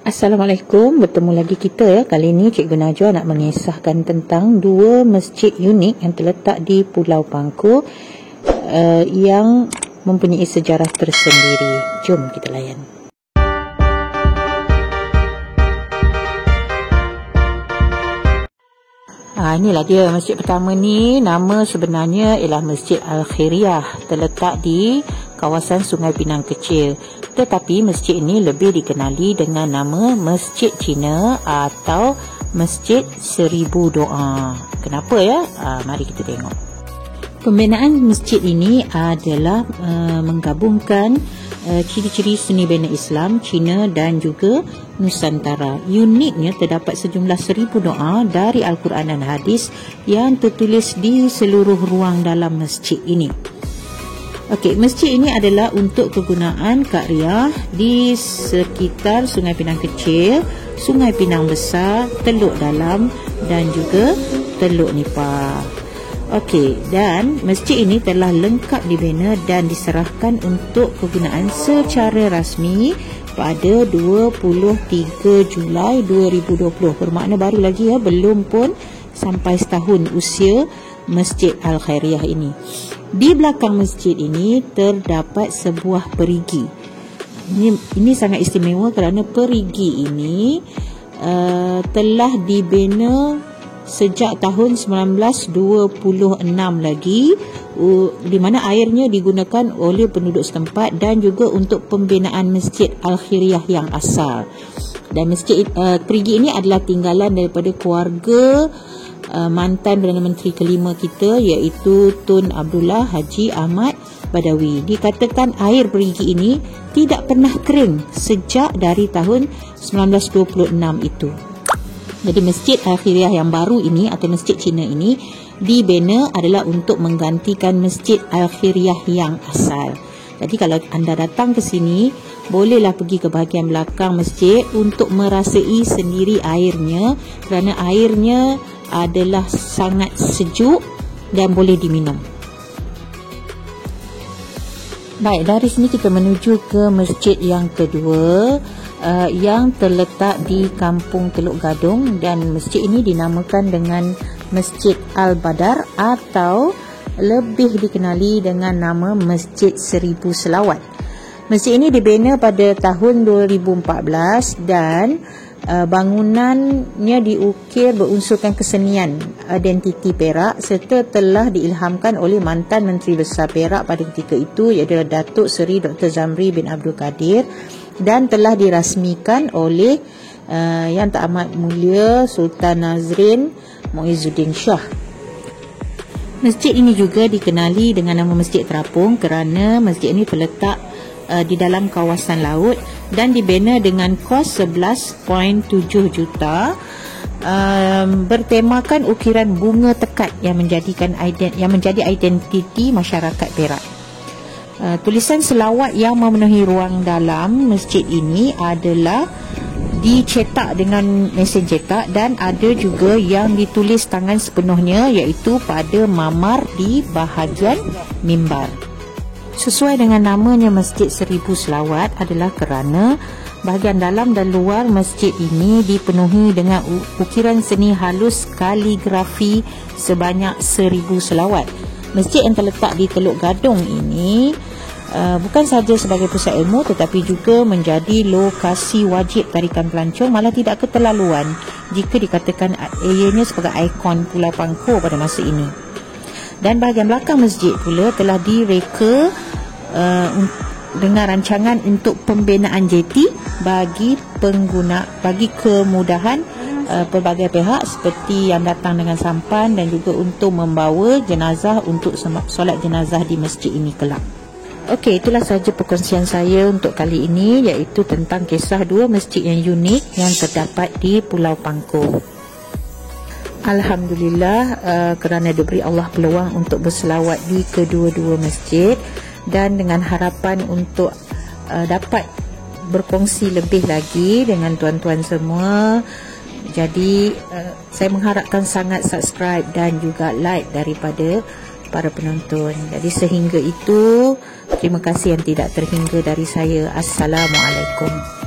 Assalamualaikum, bertemu lagi kita ya. Kali ini Cikgu Najwa nak mengisahkan tentang dua masjid unik yang terletak di Pulau Pangku yang mempunyai sejarah tersendiri. Jom kita layan. Inilah dia masjid pertama ni. Nama sebenarnya ialah Masjid Al-Khairiyah, terletak di kawasan Sungai Pinang Kecil. Tetapi masjid ini lebih dikenali dengan nama Masjid Cina atau Masjid Seribu Doa. Kenapa ya? Mari kita tengok. Pembinaan masjid ini adalah menggabungkan ciri-ciri seni bina Islam, Cina dan juga Nusantara. Uniknya terdapat sejumlah 1000 doa dari Al-Quran dan Hadis yang tertulis di seluruh ruang dalam masjid ini. Okey, masjid ini adalah untuk kegunaan Qaryah di sekitar Sungai Pinang Kecil, Sungai Pinang Besar, Teluk Dalam dan juga Teluk Nipah. Okey, dan masjid ini telah lengkap dibina dan diserahkan untuk kegunaan secara rasmi pada 23 Julai 2020. Bermakna baru lagi ya, belum pun sampai setahun usia Masjid Al-Khairiyah ini. Di belakang masjid ini terdapat sebuah perigi. Ini sangat istimewa kerana perigi ini telah dibina sejak tahun 1926 lagi, di mana airnya digunakan oleh penduduk setempat dan juga untuk pembinaan Masjid Al-Khairiyah yang asal. Dan masjid perigi ini adalah tinggalan daripada keluarga mantan Perdana Menteri kelima kita, iaitu Tun Abdullah Haji Ahmad Badawi. Dikatakan air perigi ini tidak pernah kering sejak dari tahun 1926 itu. Jadi Masjid Al-Khairiyah yang baru ini atau Masjid Cina ini dibina adalah untuk menggantikan Masjid Al-Khairiyah yang asal. Jadi kalau anda datang ke sini, bolehlah pergi ke bahagian belakang masjid untuk merasai sendiri airnya, kerana airnya adalah sangat sejuk dan boleh diminum. Baik, dari sini kita menuju ke masjid yang kedua yang terletak di Kampung Teluk Gadung, dan masjid ini dinamakan dengan Masjid Al-Badar atau lebih dikenali dengan nama Masjid Seribu Selawat. Masjid ini dibina pada tahun 2014 dan bangunannya diukir berunsurkan kesenian identiti Perak serta telah diilhamkan oleh mantan Menteri Besar Perak pada ketika itu, iaitu Datuk Seri Dr. Zamri bin Abdul Kadir, dan telah dirasmikan oleh Yang Teramat Mulia Sultan Nazrin Muizzuddin Shah. Masjid ini juga dikenali dengan nama Masjid Terapung kerana masjid ini terletak di dalam kawasan laut dan dibina dengan kos 11.7 juta, bertemakan ukiran bunga tekad yang menjadi identiti masyarakat Perak. Tulisan selawat yang memenuhi ruang dalam masjid ini adalah dicetak dengan mesin cetak dan ada juga yang ditulis tangan sepenuhnya, iaitu pada mamar di bahagian mimbar. Sesuai dengan namanya Masjid Seribu Selawat adalah kerana bahagian dalam dan luar masjid ini dipenuhi dengan ukiran seni halus kaligrafi sebanyak 1000 selawat. Masjid yang terletak di Teluk Gadung ini bukan sahaja sebagai pusat ilmu tetapi juga menjadi lokasi wajib tarikan pelancong, malah tidak keterlaluan jika dikatakan ianya sebagai ikon Pulau Pangku pada masa ini. Dan bahagian belakang masjid pula telah direka dengan rancangan untuk pembinaan jeti bagi kemudahan pelbagai pihak seperti yang datang dengan sampan dan juga untuk membawa jenazah untuk solat jenazah di masjid ini kelak. Okey, itulah sahaja perkongsian saya untuk kali ini, iaitu tentang kisah dua masjid yang unik yang terdapat di Pulau Pangku. Alhamdulillah kerana diberi Allah peluang untuk berselawat di kedua-dua masjid, dan dengan harapan untuk dapat berkongsi lebih lagi dengan tuan-tuan semua. Jadi saya mengharapkan sangat subscribe dan juga like daripada para penonton. Jadi sehingga itu, terima kasih yang tidak terhingga dari saya. Assalamualaikum.